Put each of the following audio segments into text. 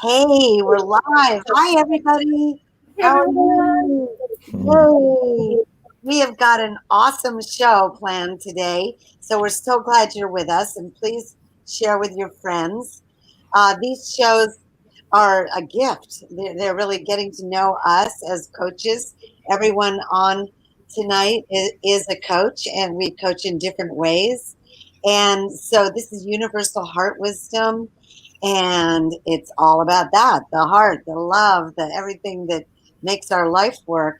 Hey, we're live. Hi, everybody. How are you? Yay. We have got an awesome show planned today. So we're so glad you're with us. And please share with your friends. These shows are a gift. They're really getting to know us as coaches. Everyone on tonight is a coach, and we coach in different ways. And so this is Universal Heart Wisdom. And it's all about that, the heart, the love, the everything that makes our life work.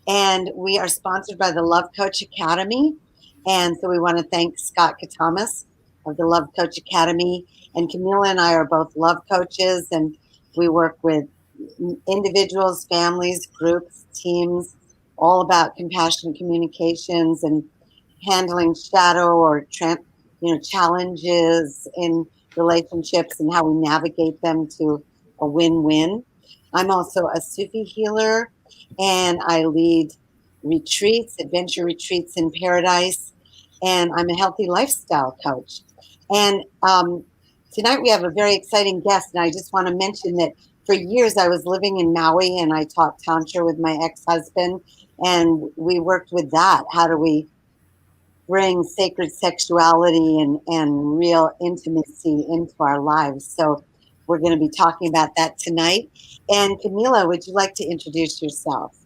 And we are sponsored by the Love Coach Academy. And so we want to thank Scott Katamas of the Love Coach Academy. And Kamela and I are both love coaches, and we work with individuals, families, groups, teams, all about compassionate communications and handling shadow or challenges in relationships and how we navigate them to a win-win. I'm also a Sufi healer, and I lead retreats, adventure retreats in paradise, and I'm a healthy lifestyle coach. And tonight we have a very exciting guest, and I just want to mention that for years I was living in Maui, and I taught Tantra with my ex-husband, and we worked with that. How do we bring sacred sexuality and real intimacy into our lives? So we're going to be talking about that tonight. And Kamela, would you like to introduce yourself?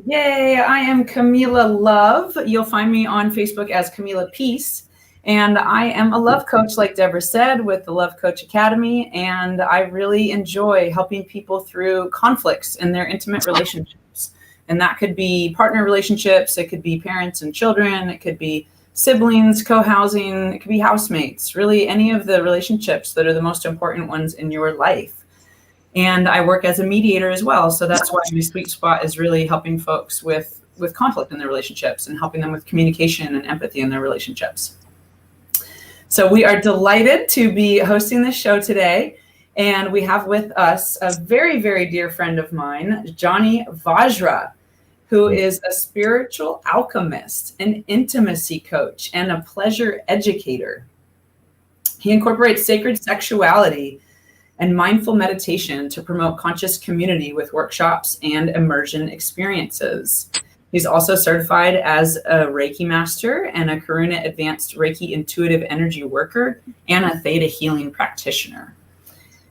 Yay, I am Kamela Love. You'll find me on Facebook as Kamela Peace. And I am a love coach, like Deborah said, with the Love Coach Academy. And I really enjoy helping people through conflicts in their intimate relationships. And that could be partner relationships, it could be parents and children, it could be siblings, co-housing, it could be housemates, really any of the relationships that are the most important ones in your life. And I work as a mediator as well. So that's why my sweet spot is really helping folks with conflict in their relationships and helping them with communication and empathy in their relationships. So we are delighted to be hosting this show today. And we have with us a very, very dear friend of mine, Johnny Vajra, who is a spiritual alchemist, an intimacy coach, and a pleasure educator. He incorporates sacred sexuality and mindful meditation to promote conscious community with workshops and immersion experiences. He's also certified as a Reiki Master and a Karuna Advanced Reiki Intuitive Energy Worker and a ThetaHealing Practitioner.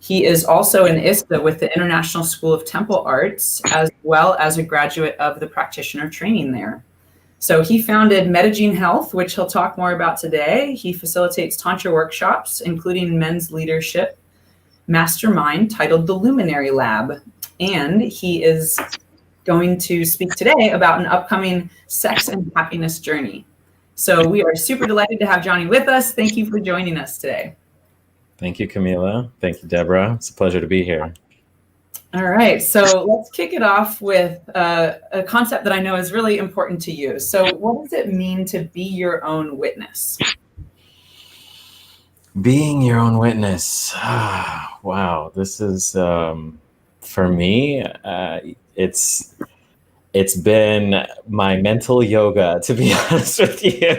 He is also an ISTA with the International School of Temple Arts, as well as a graduate of the Practitioner Training there. So he founded Medagene Health, which he'll talk more about today. He facilitates Tantra workshops, including men's leadership mastermind titled the Luminary Lab. And he is going to speak today about an upcoming sex and happiness journey. So we are super delighted to have Johnny with us. Thank you for joining us today. Thank you, Kamela. Thank you, Deborah. It's a pleasure to be here. All right, so let's kick it off with a concept that I know is really important to you. So what does it mean to be your own witness? Being your own witness. Wow, this is, for me, it's been my mental yoga, to be honest with you.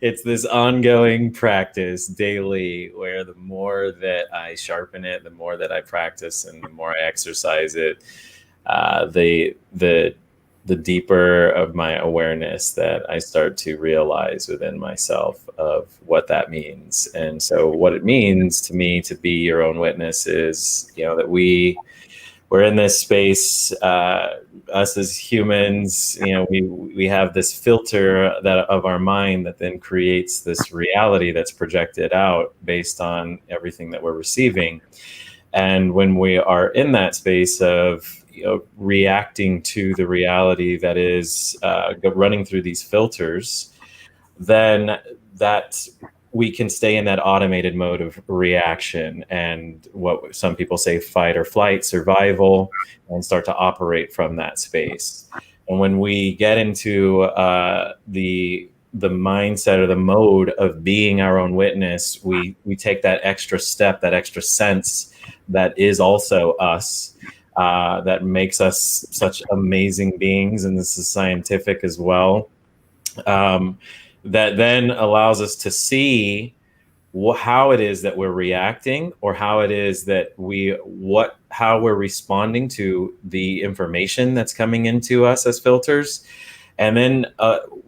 It's this ongoing practice daily where the more that I sharpen it, the more that I practice and the more I exercise it, the deeper of my awareness that I start to realize within myself of what that means. And so what it means to me to be your own witness is, that we're in this space, us as humans, we have this filter that of our mind that then creates this reality that's projected out based on everything that we're receiving. And when we are in that space of reacting to the reality that is running through these filters, then that we can stay in that automated mode of reaction and what some people say fight or flight, survival, and start to operate from that space. And when we get into the mindset or the mode of being our own witness, we take that extra step, that extra sense that is also us, that makes us such amazing beings, and this is scientific as well, that then allows us to see how it is that we're reacting, or how it is that how we're responding to the information that's coming into us as filters. And then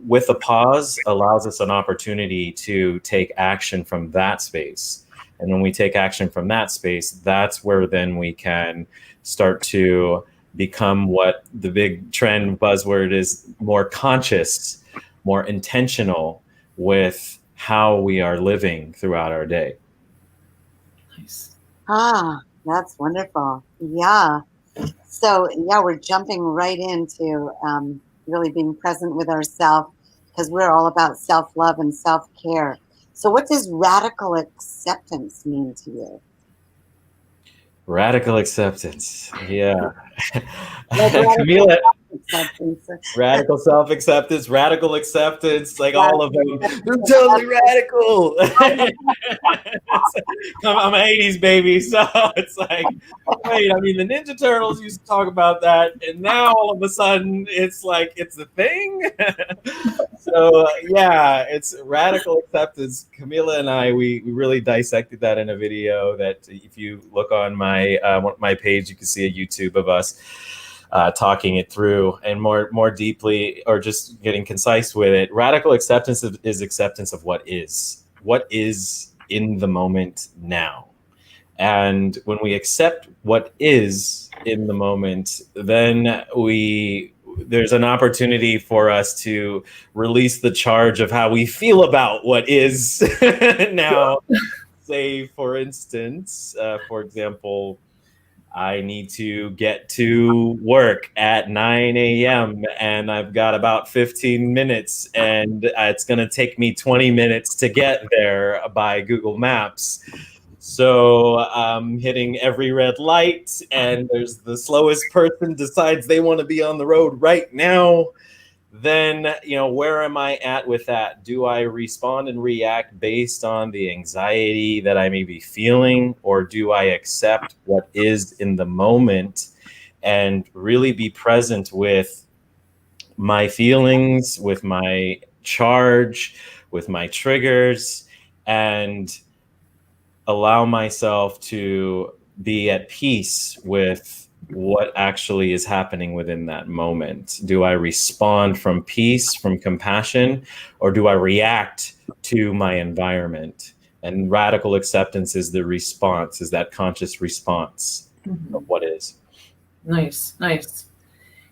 with a pause allows us an opportunity to take action from that space. And when we take action from that space, that's where then we can start to become what the big trend buzzword is: more conscious, more intentional with how we are living throughout our day. Nice. That's wonderful. Yeah. So yeah, we're jumping right into really being present with ourselves, because we're all about self-love and self-care. So what does radical acceptance mean to you? Radical acceptance. Yeah. Like Kamela, acceptance. radical self-acceptance, radical acceptance, like all of them. They're totally radical. I'm an 80s baby, so it's like, wait, I mean, the Ninja Turtles used to talk about that, and now all of a sudden it's like, it's a thing. So yeah, it's radical acceptance. Kamela and I, we really dissected that in a video that if you look on my page, you can see a YouTube of us talking it through and more deeply, or just getting concise with it. Radical acceptance is acceptance of what is in the moment now. And when we accept what is in the moment, then there's an opportunity for us to release the charge of how we feel about what is now. Say, for instance, for example, I need to get to work at 9 a.m. and I've got about 15 minutes, and it's going to take me 20 minutes to get there by Google Maps. So I'm hitting every red light, and there's the slowest person decides they want to be on the road right now. Then, where am I at with that? Do I respond and react based on the anxiety that I may be feeling, or do I accept what is in the moment and really be present with my feelings, with my charge, with my triggers, and allow myself to be at peace with what actually is happening within that moment? Do I respond from peace, from compassion, or do I react to my environment? And radical acceptance is the response, is that conscious response of what is. Nice.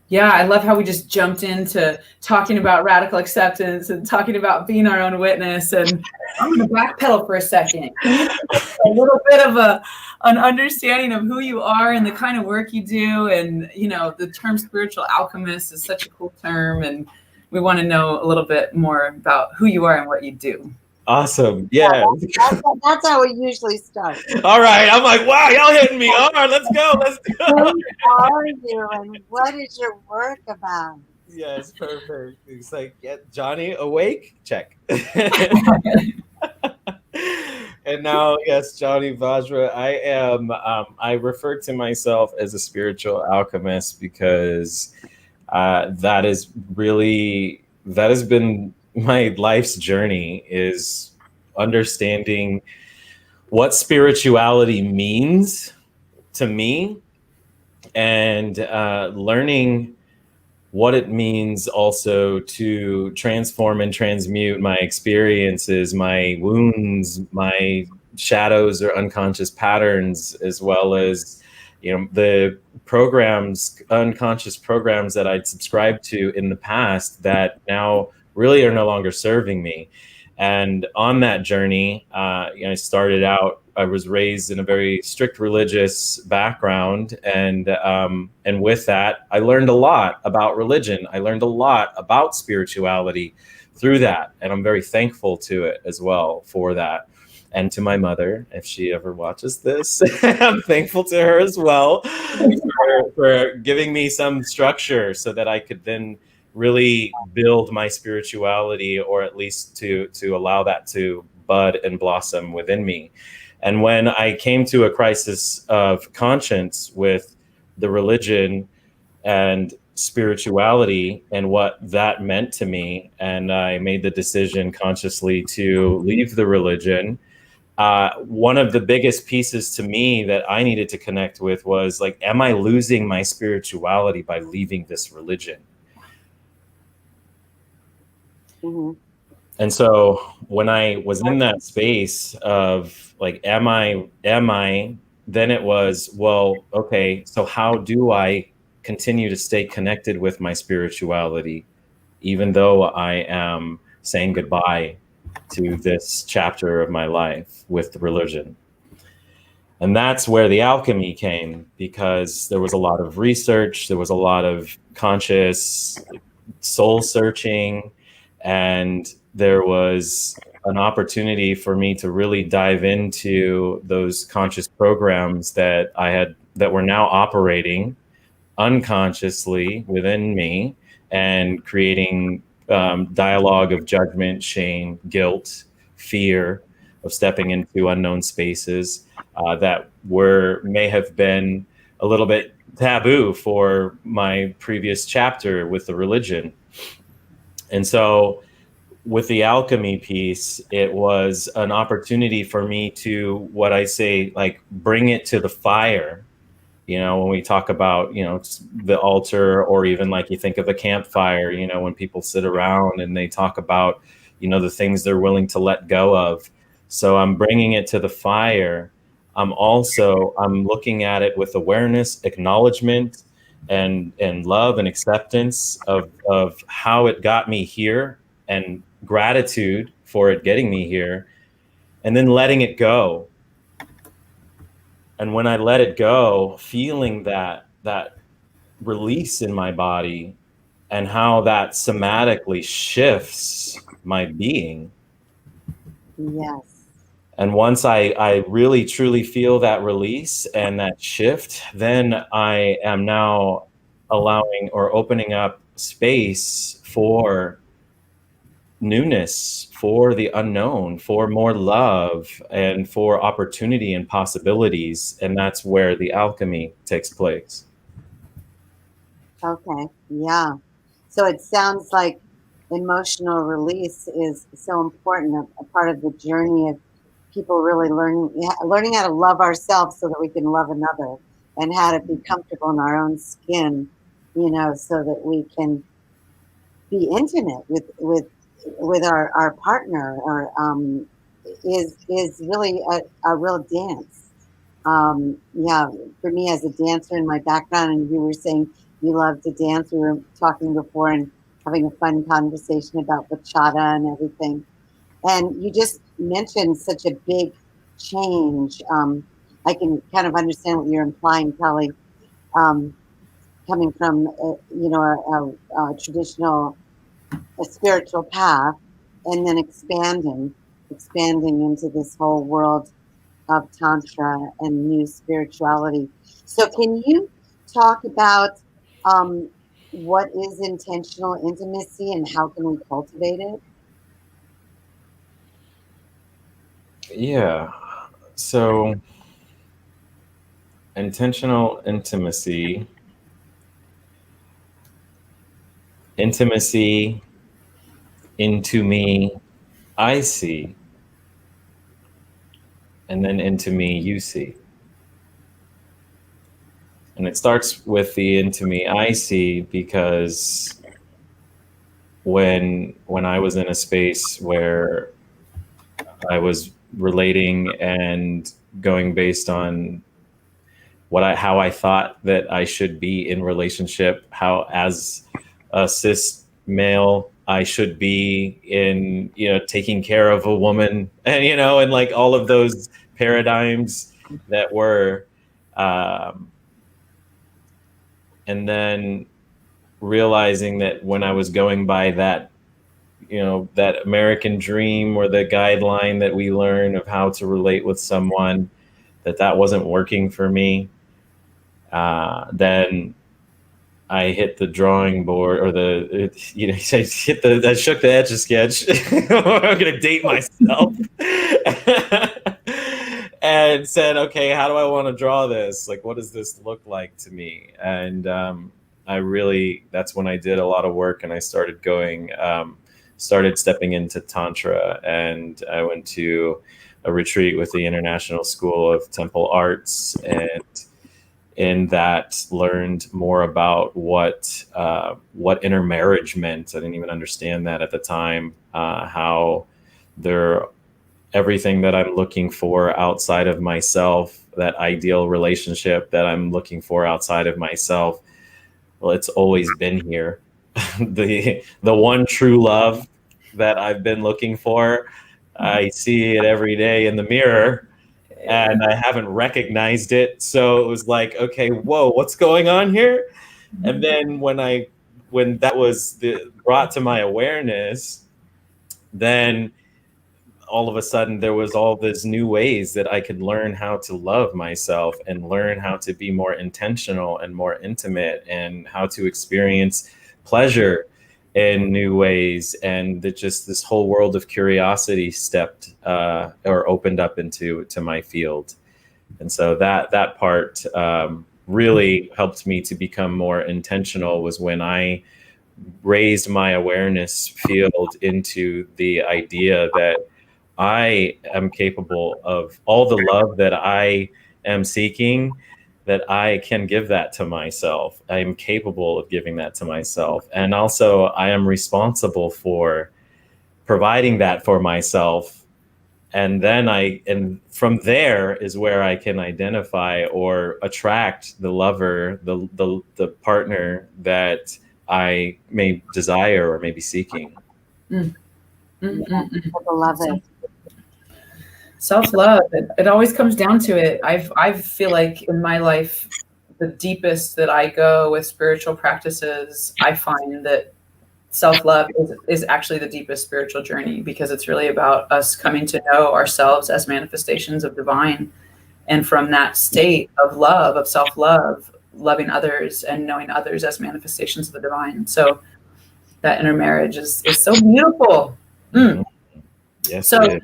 Yeah, I love how we just jumped into talking about radical acceptance and talking about being our own witness. And I'm going to backpedal for a second. A little bit of an understanding of who you are and the kind of work you do. And, the term spiritual alchemist is such a cool term. And we want to know a little bit more about who you are and what you do. Awesome. Yeah. That's how we usually start. All right. I'm like, wow, y'all hitting me. All right, let's go. Who are you and what is your work about? Yes, perfect. It's like, get Johnny awake? Check. And now, yes, Johnny Vajra. I refer to myself as a spiritual alchemist because that has been my life's journey, is understanding what spirituality means to me, and learning what it means also to transform and transmute my experiences, my wounds, my shadows or unconscious patterns, as well as the unconscious programs that I'd subscribed to in the past that now really are no longer serving me. And on that journey, I started out, I was raised in a very strict religious background. And with that, I learned a lot about religion. I learned a lot about spirituality through that. And I'm very thankful to it as well for that. And to my mother, if she ever watches this, I'm thankful to her as well for giving me some structure so that I could then really build my spirituality, or at least to allow that to bud and blossom within me. And when I came to a crisis of conscience with the religion and spirituality and what that meant to me, and I made the decision consciously to leave the religion one of the biggest pieces to me that I needed to connect with was like, am I losing my spirituality by leaving this religion? Mm-hmm. And so when I was in that space of like, am I, then it was, well, okay, so how do I continue to stay connected with my spirituality, even though I am saying goodbye to this chapter of my life with religion? And that's where the alchemy came, because there was a lot of research, there was a lot of conscious soul searching, and there was an opportunity for me to really dive into those conscious programs that were now operating unconsciously within me and creating dialogue of judgment, shame, guilt, fear of stepping into unknown spaces that may have been a little bit taboo for my previous chapter with the religion. And so with the alchemy piece, it was an opportunity for me to, what I say, like, bring it to the fire. You know, when we talk about, you know, the altar, or even like you think of a campfire, you know, when people sit around and they talk about, you know, the things they're willing to let go of. So I'm bringing it to the fire. I'm looking at it with awareness, acknowledgement, and love and acceptance of how it got me here, and gratitude for it getting me here, and then letting it go. And when I let it go, feeling that release in my body, and how that somatically shifts my being. Yes. And once I really truly feel that release and that shift, then I am now allowing or opening up space for newness, for the unknown, for more love, and for opportunity and possibilities. And that's where the alchemy takes place. Okay. Yeah. So it sounds like emotional release is so important, a part of the journey of people really learning how to love ourselves so that we can love another, and how to be comfortable in our own skin, you know, so that we can be intimate with our partner, or is really a real dance. Yeah, for me as a dancer in my background, and you were saying you love to dance. We were talking before and having a fun conversation about bachata and everything. And you just mentioned such a big change. I can kind of understand what you're implying, Kelly, coming from a traditional, a spiritual path, and then expanding into this whole world of Tantra and new spirituality. So can you talk about what is intentional intimacy and how can we cultivate it? Yeah. So intentional intimacy into me, I see, and then into me, you see. And it starts with the into me, I see, because when I was in a space where I was relating and going based on how I thought that I should be in relationship, how as a cis male I should be in, you know, taking care of a woman, and, you know, and like all of those paradigms that were, and then realizing that when I was going by that, you know, that American dream or the guideline that we learn of how to relate with someone, that wasn't working for me. Then I hit the drawing board, or I shook the Etch a Sketch. I'm gonna date myself, and said, okay, how do I want to draw this? Like, what does this look like to me? And that's when I did a lot of work, and I started stepping into Tantra, and I went to a retreat with the International School of Temple Arts, and in that learned more about what intermarriage meant. I didn't even understand that at the time, how everything that I'm looking for outside of myself, that ideal relationship that I'm looking for outside of myself, well, it's always been here. the one true love that I've been looking for, I see it every day in the mirror, and I haven't recognized it. So it was like, okay, whoa, what's going on here? And then when that was brought to my awareness, then all of a sudden there was all these new ways that I could learn how to love myself and learn how to be more intentional and more intimate, and how to experience pleasure in new ways. And that just this whole world of curiosity stepped or opened up to my field. And so that part really helped me to become more intentional, was when I raised my awareness field into the idea that I am capable of all the love that I am seeking, that I can give that to myself. I am capable of giving that to myself. And also I am responsible for providing that for myself. And then from there is where I can identify or attract the lover, the partner that I may desire or may be seeking. Beloved. Self-love, it always comes down to it. I feel like in my life, the deepest that I go with spiritual practices, I find that self-love is actually the deepest spiritual journey, because it's really about us coming to know ourselves as manifestations of divine. And from that state of love, of self-love, loving others and knowing others as manifestations of the divine. So that intermarriage is so beautiful. Yes, so it is.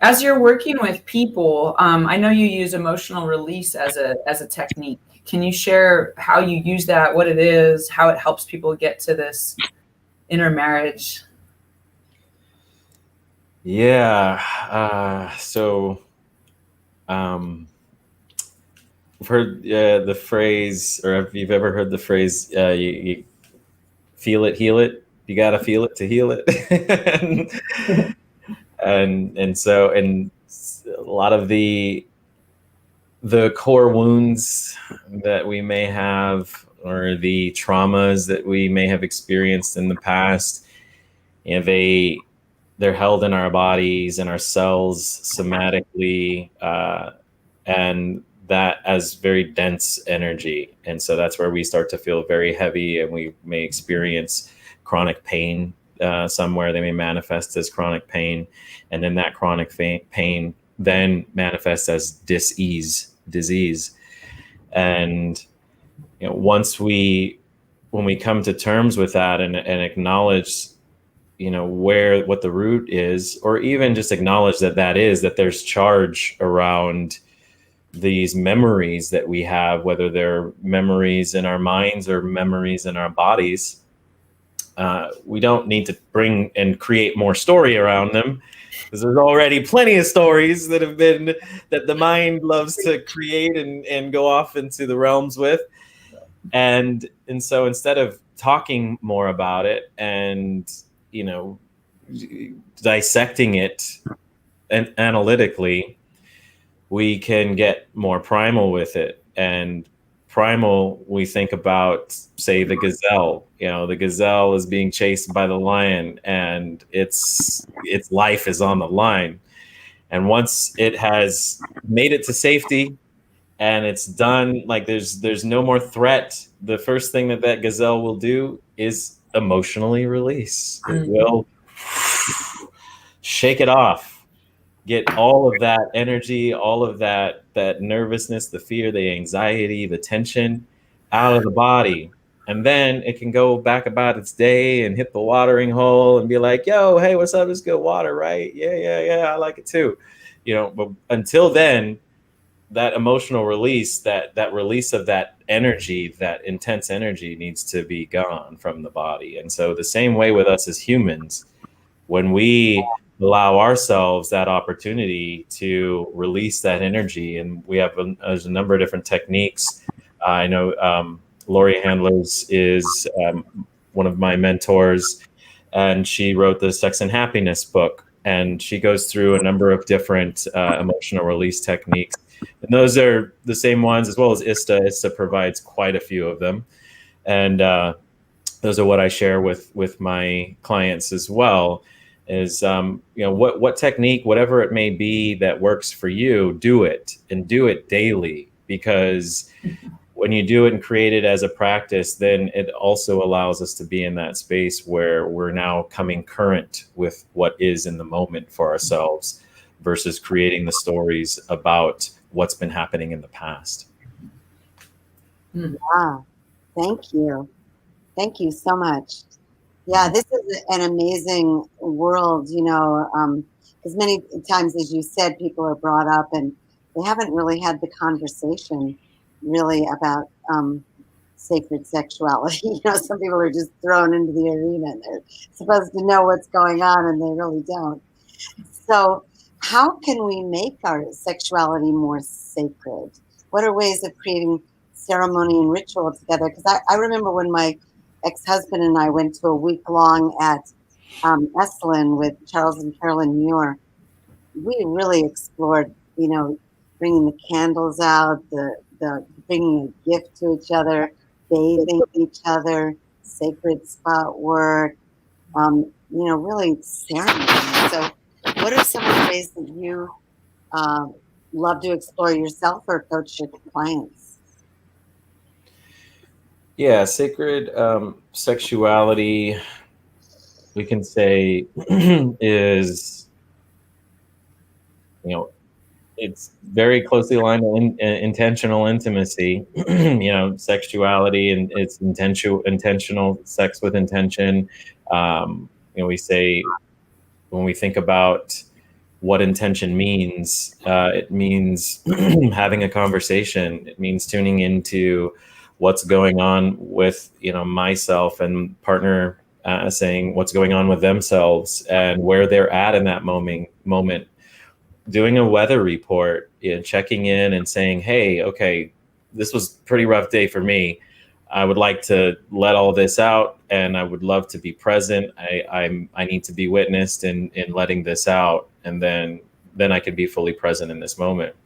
As you're working with people, I know you use emotional release as a technique. Can you share how you use that, what it is, how it helps people get to this intermarriage? Yeah. I've heard the phrase, or if you've ever heard the phrase, you feel it, heal it. You got to feel it to heal it. and so a lot of the core wounds that we may have, or the traumas that we may have experienced in the past, they're held in our bodies and our cells somatically, and that as very dense energy. And so that's where we start to feel very heavy, and we may experience chronic pain. Somewhere they may manifest as chronic pain, and then that chronic pain then manifests as disease. And when we come to terms with that and acknowledge what the root is, or even just acknowledge that there's charge around these memories that we have, whether they're memories in our minds or memories in our bodies, we don't need to bring and create more story around them, because there's already plenty of stories that the mind loves to create and go off into the realms with. And so instead of talking more about it and dissecting it and analytically, we can get more primal with it. And primal, we think about, say, the gazelle. The gazelle is being chased by the lion, and its life is on the line. And once it has made it to safety and it's done, like there's no more threat, the first thing that gazelle will do is emotionally release. It will shake it off, get all of that energy, all of that nervousness, the fear, the anxiety, the tension out of the body. And then it can go back about its day and hit the watering hole and be like, yo, hey, what's up? It's good water, right? Yeah, I like it too. But until then, that emotional release, that release of that energy, that intense energy, needs to be gone from the body. And so the same way with us as humans, when we allow ourselves that opportunity to release that energy. And we have there's a number of different techniques. I know Lori Handlers is one of my mentors, and she wrote the Sex and Happiness book. And she goes through a number of different emotional release techniques. And those are the same ones, as well as ISTA. ISTA provides quite a few of them. And those are what I share with my clients as well, is what technique, whatever it may be that works for you, do it, and do it daily. Because when you do it and create it as a practice, then it also allows us to be in that space where we're now coming current with what is in the moment for ourselves, versus creating the stories about what's been happening in the past. Wow. Thank you. Thank you so much. Yeah, this is an amazing world, because many times, as you said, people are brought up and they haven't really had the conversation really about sacred sexuality. Some people are just thrown into the arena and they're supposed to know what's going on and they really don't. So how can we make our sexuality more sacred? What are ways of creating ceremony and ritual together? Because I remember when my ex-husband and I went to a week-long at Esalen with Charles and Carolyn Muir. We really explored, bringing the candles out, the bringing a gift to each other, bathing each other, sacred spot work, really ceremony. So what are some of the ways that you love to explore yourself or coach your clients? Yeah, sacred sexuality, we can say, is, it's very closely aligned with intentional intimacy. Sexuality and it's intentional sex with intention. We say, when we think about what intention means, it means having a conversation. It means tuning into what's going on with myself and partner, saying what's going on with themselves and where they're at in that moment. Doing a weather report, checking in and saying, hey, okay, this was a pretty rough day for me. I would like to let all this out, and I would love to be present. I need to be witnessed in letting this out, and then I can be fully present in this moment.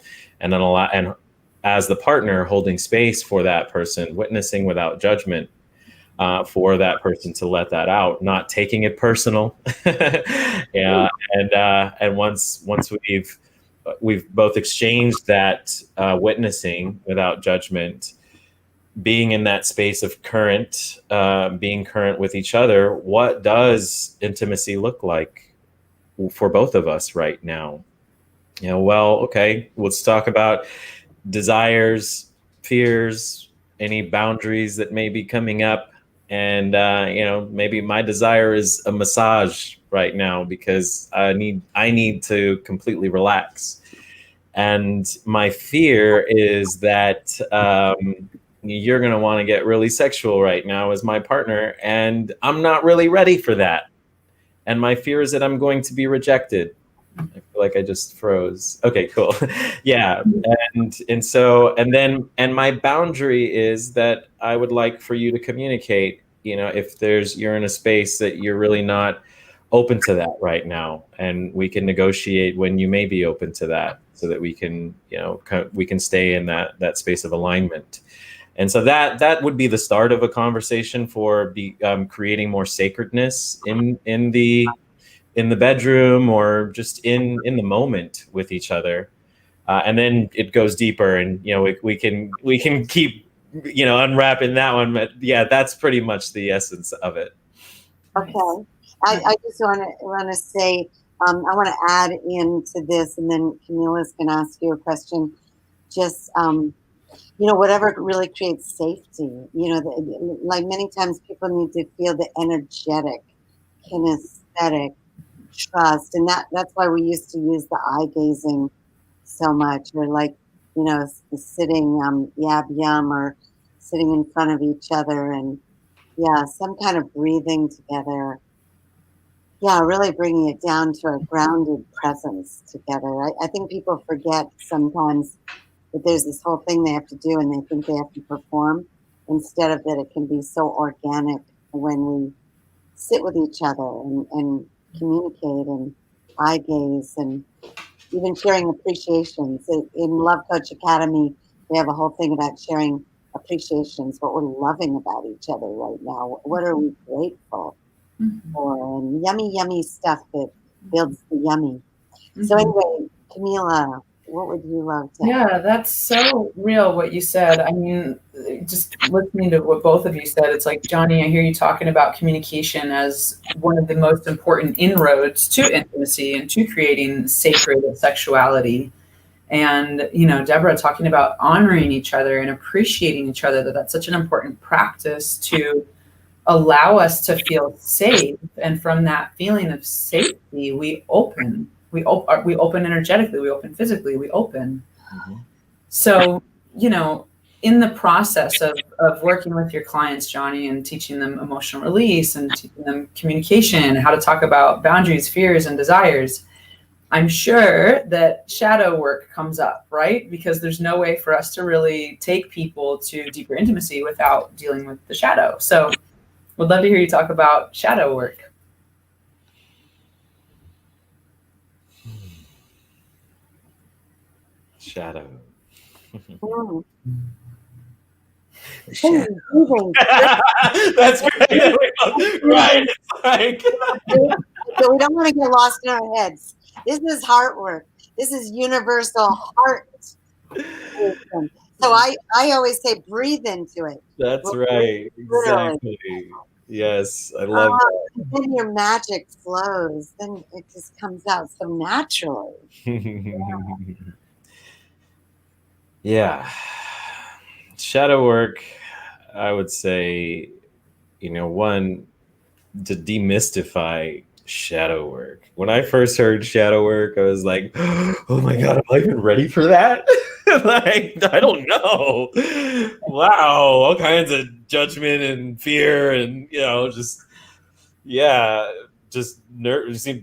And then as the partner, holding space for that person, witnessing without judgment, for that person to let that out, not taking it personal. Yeah, and once we've both exchanged that witnessing without judgment, being in that space of being current with each other, what does intimacy look like for both of us right now? Okay, let's talk about desires, fears, any boundaries that may be coming up. And, maybe my desire is a massage right now because I need to completely relax. And my fear is that you're going to want to get really sexual right now as my partner, and I'm not really ready for that. And my fear is that I'm going to be rejected. I feel like I just froze. Okay, cool. Yeah. And my boundary is that I would like for you to communicate, if you're in a space that you're really not open to that right now, and we can negotiate when you may be open to that, so that we can, we can stay in that space of alignment. And so that would be the start of a conversation for creating more sacredness in the bedroom, or just in the moment with each other. And then it goes deeper, and we can keep unwrapping that one. But yeah, that's pretty much the essence of it. Okay, I just want to say, I want to add into this, and then Kamela's going to ask you a question. Just whatever really creates safety. Like many times people need to feel the energetic, kinesthetic trust, and that's why we used to use the eye gazing so much, or sitting yab yum, or sitting in front of each other, and some kind of breathing together. Yeah, really bringing it down to a grounded presence together. I think people forget sometimes that there's this whole thing they have to do and they think they have to perform, instead of that it can be so organic when we sit with each other and communicate and eye gaze and even sharing appreciations. In Love Coach Academy, we have a whole thing about sharing appreciations, what we're loving about each other right now. What are we grateful for? And yummy, yummy stuff that builds the yummy. So anyway, Kamela, what would you love to Yeah, that's so real what you said. I mean, just listening to what both of you said, it's like, Johnny, I hear you talking about communication as one of the most important inroads to intimacy and to creating sacred sexuality. And, you know, Deborah talking about honoring each other and appreciating each other, that's such an important practice to allow us to feel safe. And from that feeling of safety, we open. We open energetically, we open physically, we open. So, you know, in the process of working with your clients, Johnny, and teaching them emotional release and teaching them communication, how to talk about boundaries, fears, and desires, I'm sure that shadow work comes up, right? Because there's no way for us to really take people to deeper intimacy without dealing with the shadow. So would love to hear you talk about shadow work. Shadow. Mm. That's great. Right. Like... So we don't want to get lost in our heads. This is heart work. This is universal heart wisdom. So I always say breathe into it. That's right. Exactly. Yes, I love that. Then your magic flows. Then it just comes out so naturally. Yeah. Shadow work, I would say, you know, one, to demystify shadow work. When I first heard shadow work, I was like, oh my God, am I even ready for that? Like, I don't know. Wow, all kinds of judgment and fear and, you know, just, yeah, just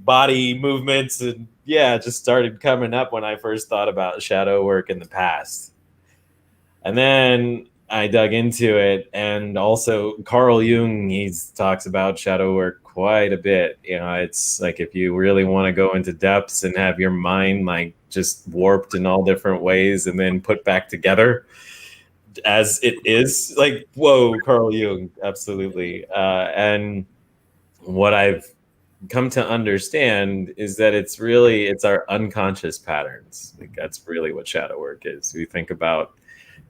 body movements and, yeah, just started coming up when I first thought about shadow work in the past. And then I dug into it, and also Carl Jung, he talks about shadow work quite a bit. You know, it's like if you really want to go into depths and have your mind like just warped in all different ways and then put back together as it is, like, whoa, Carl Jung, absolutely. And what I've come to understand is that it's our unconscious patterns. Like, that's really what shadow work is. We think about,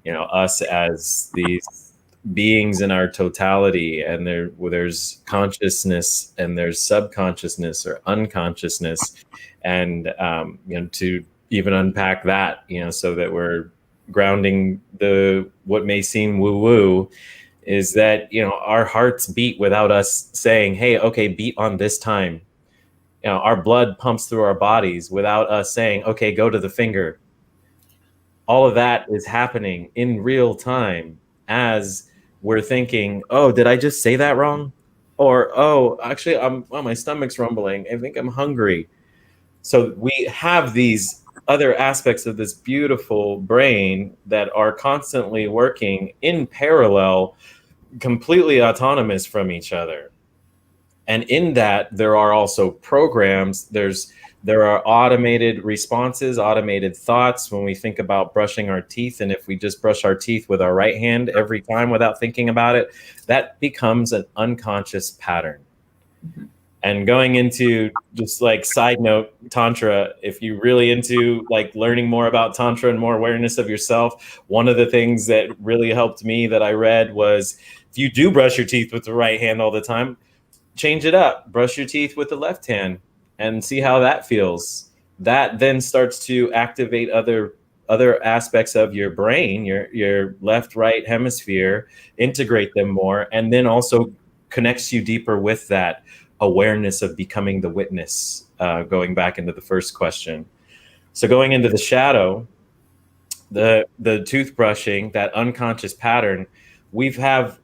you know, us as these beings in our totality, and there's consciousness and there's subconsciousness or unconsciousness, and you know, to even unpack that, you know, so that we're grounding what may seem woo woo, is that, you know, our hearts beat without us saying, hey, okay, beat on this time. You know, our blood pumps through our bodies without us saying, okay, go to the finger. All of that is happening in real time as we're thinking, oh, did I just say that wrong? Or, oh, actually, my stomach's rumbling. I think I'm hungry. So we have these other aspects of this beautiful brain that are constantly working in parallel, completely autonomous from each other. And in that, there are also programs. There are automated responses, automated thoughts when we think about brushing our teeth. And if we just brush our teeth with our right hand every time without thinking about it, that becomes an unconscious pattern. And going into, just like side note, Tantra, if you're really into like learning more about Tantra and more awareness of yourself, one of the things that really helped me that I read was, if you do brush your teeth with the right hand all the time, change it up. Brush your teeth with the left hand and see how that feels. That then starts to activate other aspects of your brain, your left, right hemisphere, integrate them more, and then also connects you deeper with that awareness of becoming the witness, going back into the first question. So going into the shadow, the toothbrushing, that unconscious pattern, we've have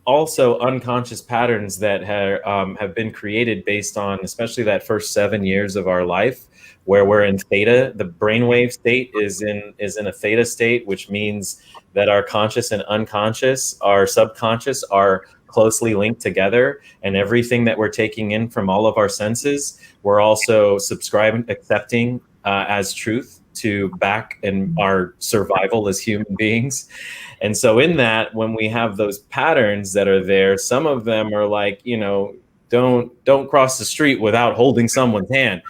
also unconscious patterns that have been created based on, especially that first 7 years of our life, where we're in theta. The brainwave state is in a theta state, which means that our conscious and unconscious, our subconscious, are closely linked together, and everything that we're taking in from all of our senses, we're also subscribing, accepting as truth to back in our survival as human beings. And so in that, when we have those patterns that are there, some of them are like, don't cross the street without holding someone's hand.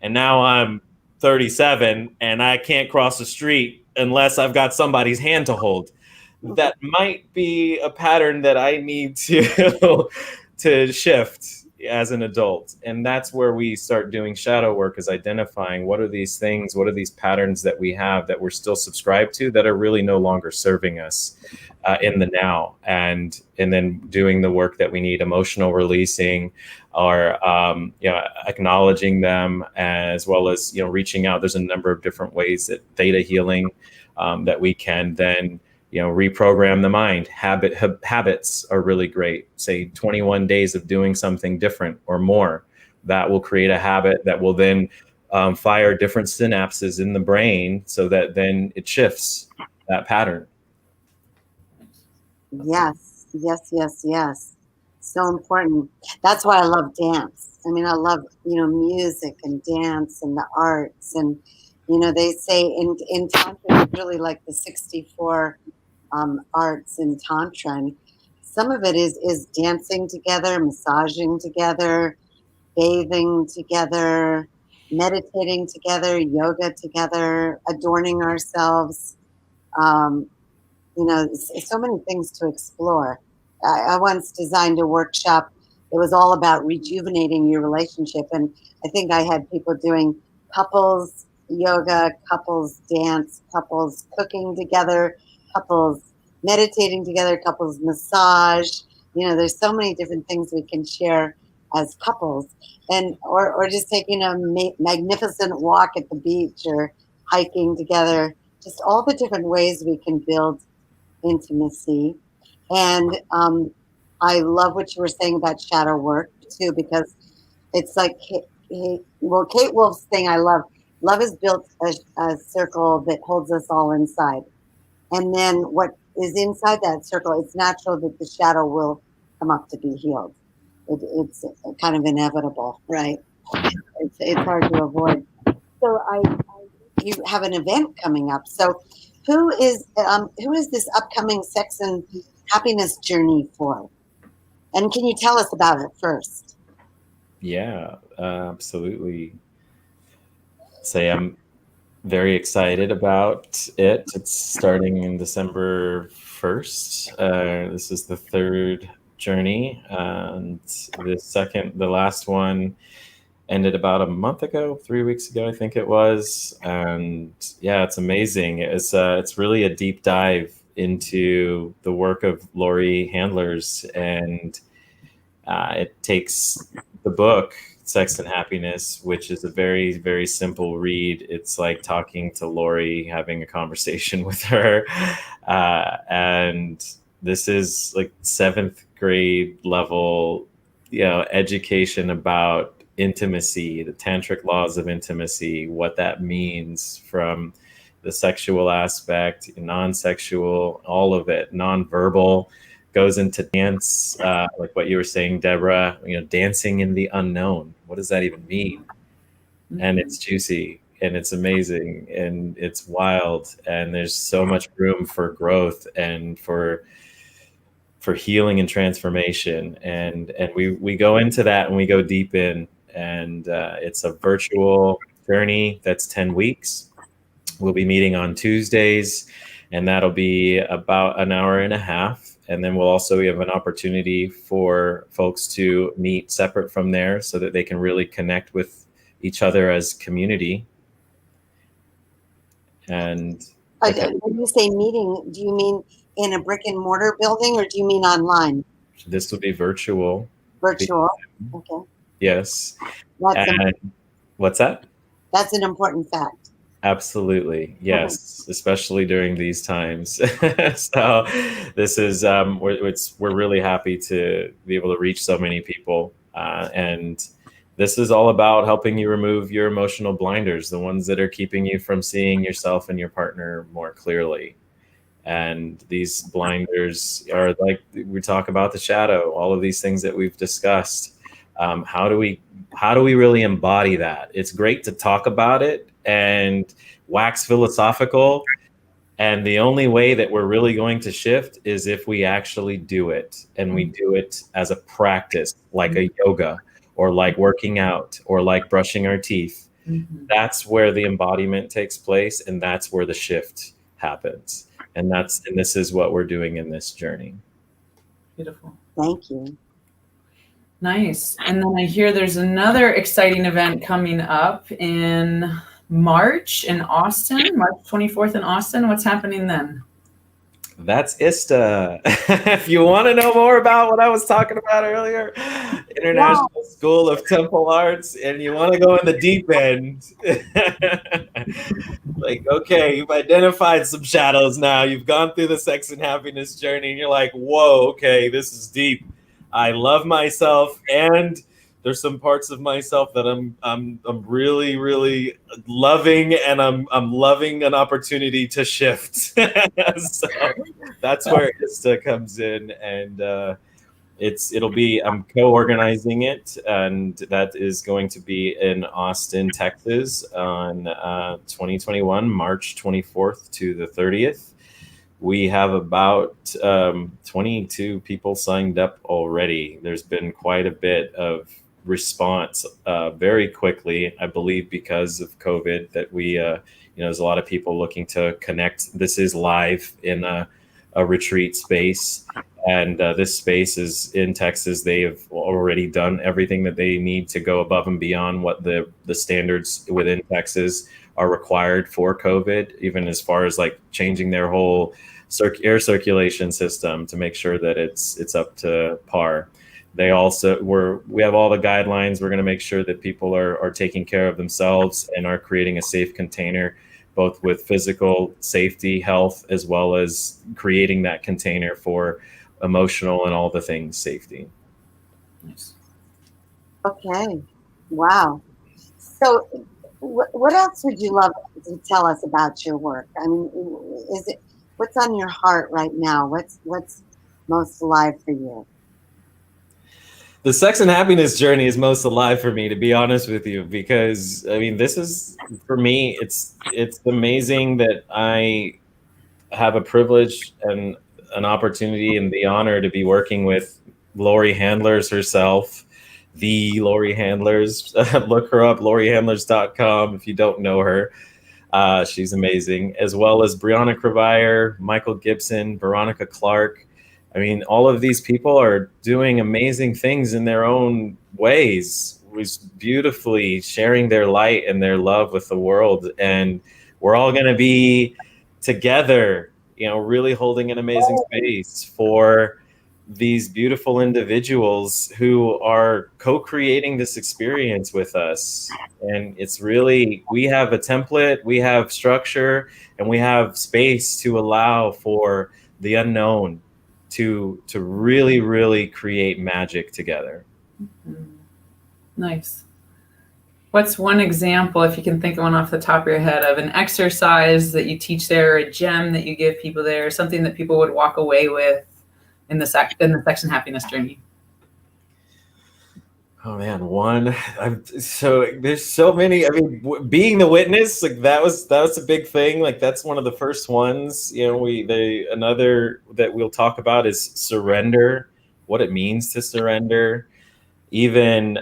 And now I'm 37 and I can't cross the street unless I've got somebody's hand to hold. That might be a pattern that I need to to shift as an adult. And that's where we start doing shadow work, is identifying what are these things, what are these patterns that we have that we're still subscribed to that are really no longer serving us in the now, and then doing the work that we need, emotional releasing, or acknowledging them, as well as reaching out. There's a number of different ways that theta healing that we can then reprogram the mind. Habits are really great. Say 21 days of doing something different or more. That will create a habit that will then fire different synapses in the brain, so that then it shifts that pattern. Yes, yes, yes, yes. So important. That's why I love dance. I mean, I love, music and dance and the arts. And, they say in Tantra, it's really like the 64 arts in Tantra. And some of it is dancing together, massaging together, bathing together, meditating together, yoga together, adorning ourselves. So many things to explore. I once designed a workshop. It was all about rejuvenating your relationship. And I think I had people doing couples yoga, couples dance, couples cooking together, couples meditating together, couples massage. There's so many different things we can share as couples, and or just taking a magnificent walk at the beach or hiking together. Just all the different ways we can build intimacy. And I love what you were saying about shadow work too, because it's like, Kate Wolf's thing I love is built a circle that holds us all inside. And then what is inside that circle, it's natural that the shadow will come up to be healed. It's kind of inevitable, right? It's hard to avoid. So you have an event coming up. So who is this upcoming sex and happiness journey for? And can you tell us about it first? Yeah, absolutely. Say I'm very excited about it. It's starting in December 1st. This is the third journey, and the last one ended about a month ago, 3 weeks ago, I think it was. And yeah, it's amazing. It's really a deep dive into the work of Lori Handler's, and it takes the book Sex and Happiness, which is a very, very simple read. It's like talking to Lori, having a conversation with her. And this is like 7th grade level, education about intimacy, the tantric laws of intimacy, what that means from the sexual aspect, non-sexual, all of it, non-verbal. Goes into dance, like what you were saying, Deborah, dancing in the unknown. What does that even mean? Mm-hmm. And it's juicy and it's amazing and it's wild. And there's so much room for growth and for healing and transformation. And we go into that and we go deep in, and it's a virtual journey that's 10 weeks. We'll be meeting on Tuesdays, and that'll be about an hour and a half. And then we'll also have an opportunity for folks to meet separate from there, so that they can really connect with each other as community. And when you say meeting, do you mean in a brick and mortar building, or do you mean online? This will be virtual. Virtual. Okay. Yes. What's that? That's an important fact. Absolutely. Yes. Especially during these times. So this is, we're really happy to be able to reach so many people. And this is all about helping you remove your emotional blinders, the ones that are keeping you from seeing yourself and your partner more clearly. And these blinders are like, we talk about the shadow, all of these things that we've discussed. How do we really embody that? It's great to talk about it and wax philosophical. And the only way that we're really going to shift is if we actually do it, and we do it as a practice, like a yoga or like working out or like brushing our teeth. Mm-hmm. That's where the embodiment takes place, and that's where the shift happens. And this is what we're doing in this journey. Beautiful. Thank you. Nice. And then I hear there's another exciting event coming up in March in Austin, March 24th in Austin. What's happening then? That's ISTA. If you want to know more about what I was talking about earlier, International School of Temple Arts, and you want to go in the deep end, like, okay, you've identified some shadows now. You've gone through the sex and happiness journey, and you're like, whoa, okay, this is deep. I love myself, and there's some parts of myself that I'm really, really loving, and I'm loving an opportunity to shift. So that's where ISTA comes in, and I'm co-organizing it, and that is going to be in Austin, Texas on 2021, March 24th to the 30th. We have about 22 people signed up already. There's been quite a bit of response very quickly, I believe, because of COVID, that there's a lot of people looking to connect. This is live in a retreat space, and this space is in Texas. They have already done everything that they need to go above and beyond what the standards within Texas are required for COVID, even as far as like changing their whole air circulation system to make sure that it's up to par. We have all the guidelines. We're going to make sure that people are taking care of themselves and are creating a safe container, both with physical safety, health, as well as creating that container for emotional and all the things safety. Nice. Okay. Wow. So what else would you love to tell us about your work? I mean, what's on your heart right now? What's most alive for you? The sex and happiness journey is most alive for me, to be honest with you, because I mean, this is, for me, it's amazing that I have a privilege and an opportunity and the honor to be working with Lori Handlers herself, the Lori Handlers. Look her up, lorihandlers.com, if you don't know her. She's amazing, as well as Brianna Krivire, Michael Gibson, Veronica Clark. I mean, all of these people are doing amazing things in their own ways, was beautifully sharing their light and their love with the world. And we're all going to be together, really holding an amazing space for these beautiful individuals who are co-creating this experience with us. And it's really, we have a template, we have structure, and we have space to allow for the unknown to really, really create magic together. Mm-hmm. Nice. What's one example, if you can think of one off the top of your head, of an exercise that you teach there, a gem that you give people there, something that people would walk away with in the sex and happiness journey? Oh man, so there's so many. I mean, being the witness, like that was a big thing. Like that's one of the first ones. Another that we'll talk about is surrender, what it means to surrender, even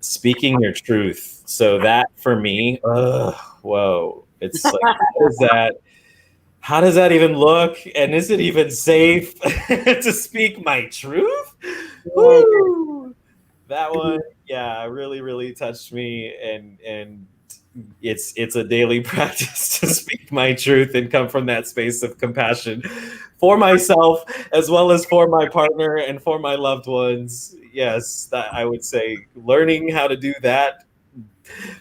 speaking your truth. So that for me, whoa, it's like, how does that even look? And is it even safe to speak my truth? Woo! That one, yeah, really, really touched me, and it's a daily practice to speak my truth and come from that space of compassion for myself as well as for my partner and for my loved ones. Yes, that I would say learning how to do that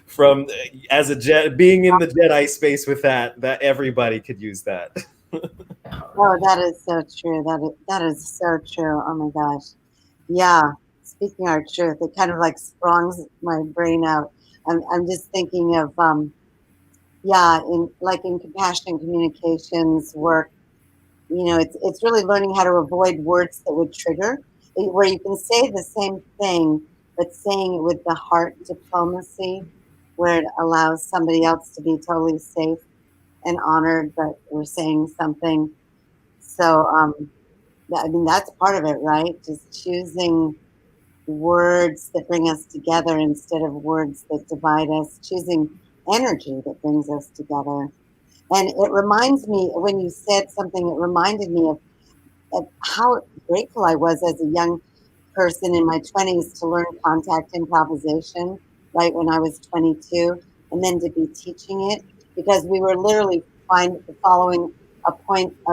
from as a being in the Jedi space with that everybody could use that. Oh, that is so true. That is so true. Oh my gosh. Yeah. Speaking our truth, it kind of like sprongs my brain out. I'm just thinking of yeah, in compassion communications work, it's really learning how to avoid words that would trigger, where you can say the same thing, but saying it with the heart diplomacy, where it allows somebody else to be totally safe and honored, but we're saying something. So, I mean, that's part of it, right? Just choosing words that bring us together instead of words that divide us, choosing energy that brings us together. And it reminds me, when you said something, it reminded me of how grateful I was as a young person in my 20s to learn contact improvisation right when I was 22, and then to be teaching it, because we were literally following a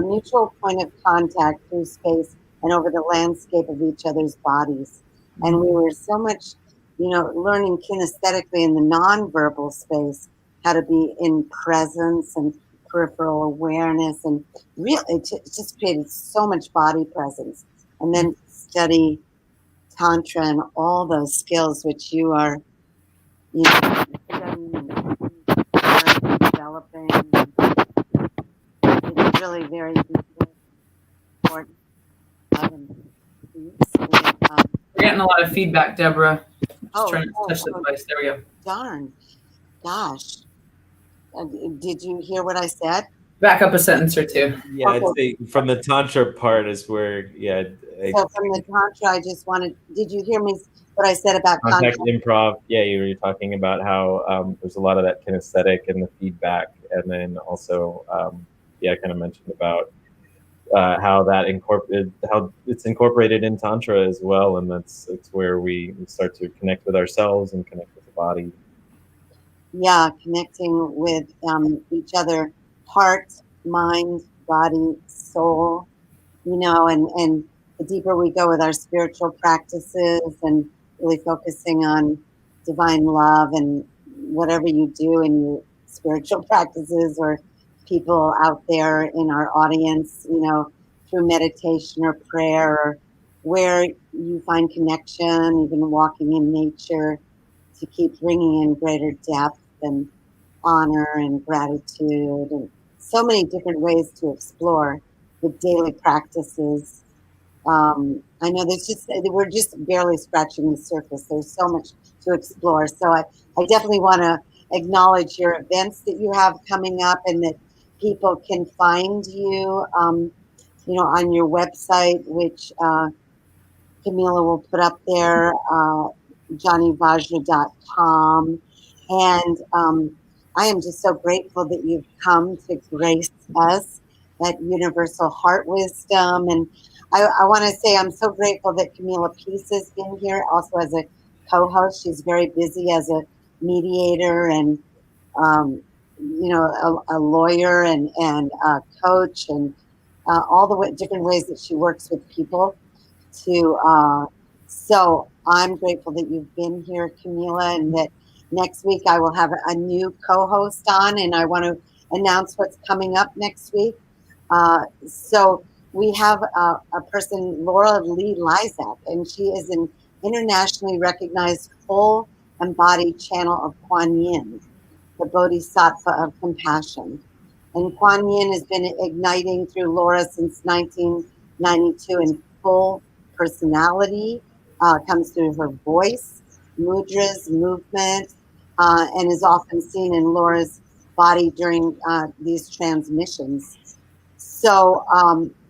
mutual point of contact through space and over the landscape of each other's bodies. And we were so much, learning kinesthetically in the nonverbal space how to be in presence and peripheral awareness, and really it just created so much body presence. And then study Tantra and all those skills which you are, studying and developing. It's really very important. We're getting a lot of feedback, Deborah. Just trying to touch the device. There we go. Darn. Gosh. Did you hear what I said? Back up a sentence or two. Yeah, I'd say from the Tantra part is where, So from the Tantra, I just wanted, did you hear me what I said about contact improv? Yeah, you were talking about how there's a lot of that kinesthetic and the feedback. And then also, I kind of mentioned about how it's incorporated in Tantra as well. And it's where we start to connect with ourselves and connect with the body. Yeah, connecting with each other, heart, mind, body, soul, and the deeper we go with our spiritual practices and really focusing on divine love and whatever you do in your spiritual practices, or people out there in our audience, through meditation or prayer, or where you find connection, even walking in nature, to keep bringing in greater depth and honor and gratitude, and so many different ways to explore with daily practices. I know we're just barely scratching the surface. There's so much to explore. So I definitely want to acknowledge your events that you have coming up, and that people can find you, on your website, which Kamela will put up there, johnnyvajra.com. And I am just so grateful that you've come to grace us at Universal Heart Wisdom. And I want to say I'm so grateful that Kamela Peace has been here also as a co-host. She's very busy as a mediator and, a lawyer and a coach, and all the different ways that she works with people. So I'm grateful that you've been here, Kamela, and that next week I will have a new co-host on, and I want to announce what's coming up next week. So we have a person, Laura Lee Lizak, and she is an internationally recognized full embodied channel of Kuan Yin, the Bodhisattva of compassion. And Kuan Yin has been igniting through Laura since 1992 in full personality, comes through her voice, mudras, movement, and is often seen in Laura's body during these transmissions. So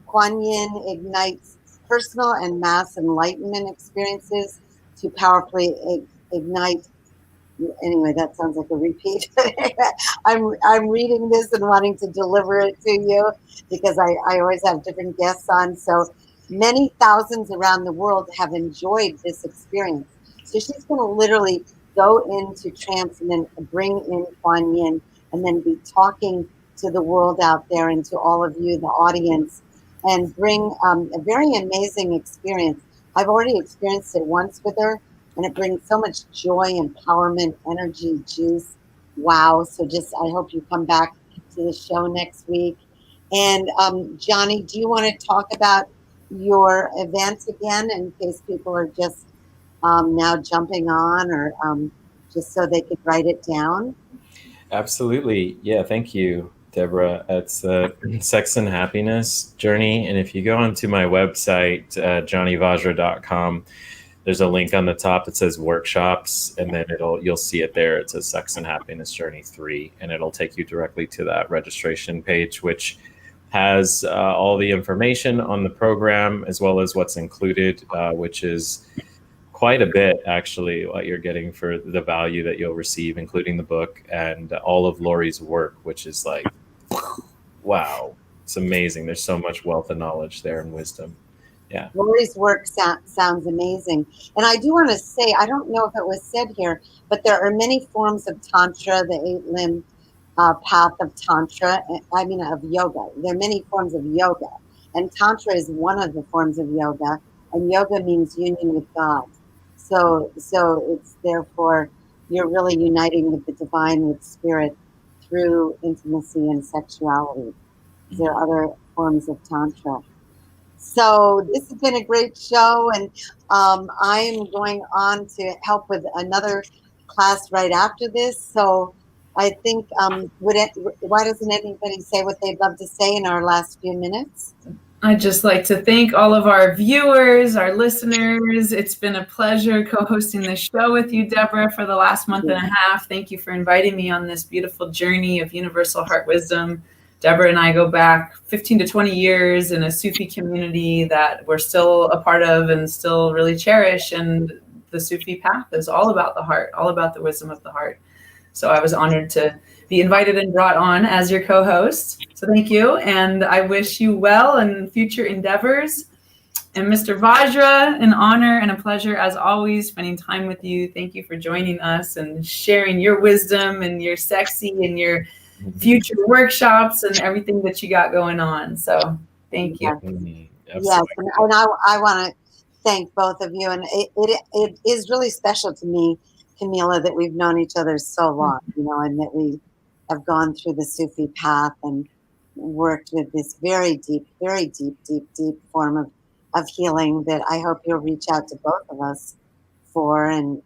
Kuan Yin ignites personal and mass enlightenment experiences to powerfully ignite. Anyway, that sounds like a repeat. I'm reading this and wanting to deliver it to you because I always have different guests on. So many thousands around the world have enjoyed this experience. So she's going to literally go into trance and then bring in Kuan Yin, and then be talking to the world out there and to all of you, the audience, and bring a very amazing experience. I've already experienced it once with her, and it brings so much joy, empowerment, energy, juice. Wow. So just, I hope you come back to the show next week. And Johnny, do you want to talk about your event again in case people are just now jumping on, or just so they could write it down? Absolutely. Yeah. Thank you, Deborah. It's a Sex and Happiness journey. And if you go onto my website, johnnyvajra.com, there's a link on the top that says workshops, and then you'll see it there. It says Sex and Happiness Journey 3, and it'll take you directly to that registration page, which has all the information on the program as well as what's included, which is quite a bit, actually, what you're getting for the value that you'll receive, including the book and all of Lori's work, which is like, wow, it's amazing. There's so much wealth of knowledge there and wisdom. Yeah. Lori's work sounds amazing. And I do want to say, I don't know if it was said here, but there are many forms of Tantra, the 8-limb path of Tantra, of yoga. There are many forms of yoga. And Tantra is one of the forms of yoga. And yoga means union with God. So it's therefore, you're really uniting with the divine, with spirit, through intimacy and sexuality. There are other forms of Tantra. So this has been a great show, and I am going on to help with another class right after this. So I think, why doesn't anybody say what they'd love to say in our last few minutes? I'd just like to thank all of our viewers, our listeners. It's been a pleasure co-hosting this show with you, Deborah, for the last month and a half. Thank you for inviting me on this beautiful journey of universal heart wisdom. Deborah and I go back 15 to 20 years in a Sufi community that we're still a part of and still really cherish. And the Sufi path is all about the heart, all about the wisdom of the heart. So I was honored to be invited and brought on as your co-host. So thank you. And I wish you well in future endeavors. And Mr. Vajra, an honor and a pleasure as always spending time with you. Thank you for joining us and sharing your wisdom and your sexy and your future workshops and everything that you got going on. So thank you. Yes, and I want to thank both of you. And it is really special to me, Kamela, that we've known each other so long, and that we have gone through the Sufi path and worked with this very deep form of healing that I hope you'll reach out to both of us for, and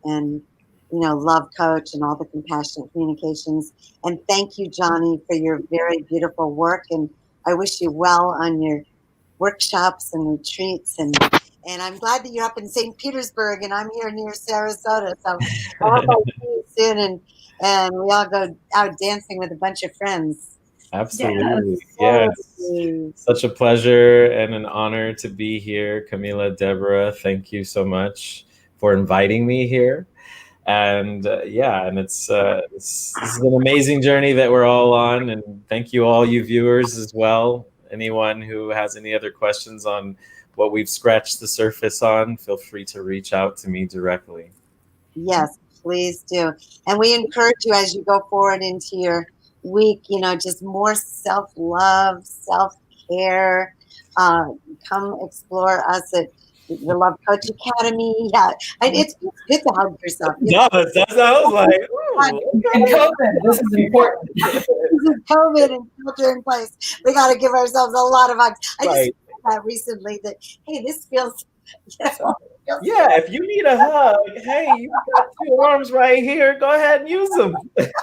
Love Coach and all the compassionate communications. And thank you, Johnny, for your very beautiful work. And I wish you well on your workshops and retreats. And I'm glad that you're up in St. Petersburg and I'm here near Sarasota. So I hope I'll see you soon and we all go out dancing with a bunch of friends. Absolutely. Yes. Such a pleasure and an honor to be here. Kamela, Deborah, thank you so much for inviting me here. And this is an amazing journey that we're all on. And thank you all you viewers as well. Anyone who has any other questions on what we've scratched the surface on, feel free to reach out to me directly. Yes, please do. And we encourage you as you go forward into your week, just more self-love, self-care. Come explore us at the Love Coach Academy. Yeah, it's good to hug yourself. No, that's what I was like. And COVID, this is important. This is COVID and shelter in place. We got to give ourselves a lot of hugs. I just said that recently that, hey, this feels, yeah, if you need a hug, hey, you've got 2 arms right here. Go ahead and use them.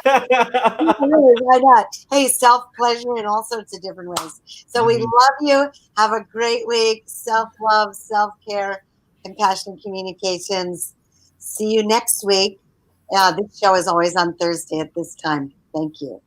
Why not? Hey, self-pleasure in all sorts of different ways. So we love you. Have a great week. Self-love, self-care, compassionate communications. See you next week. This show is always on Thursday at this time. Thank you.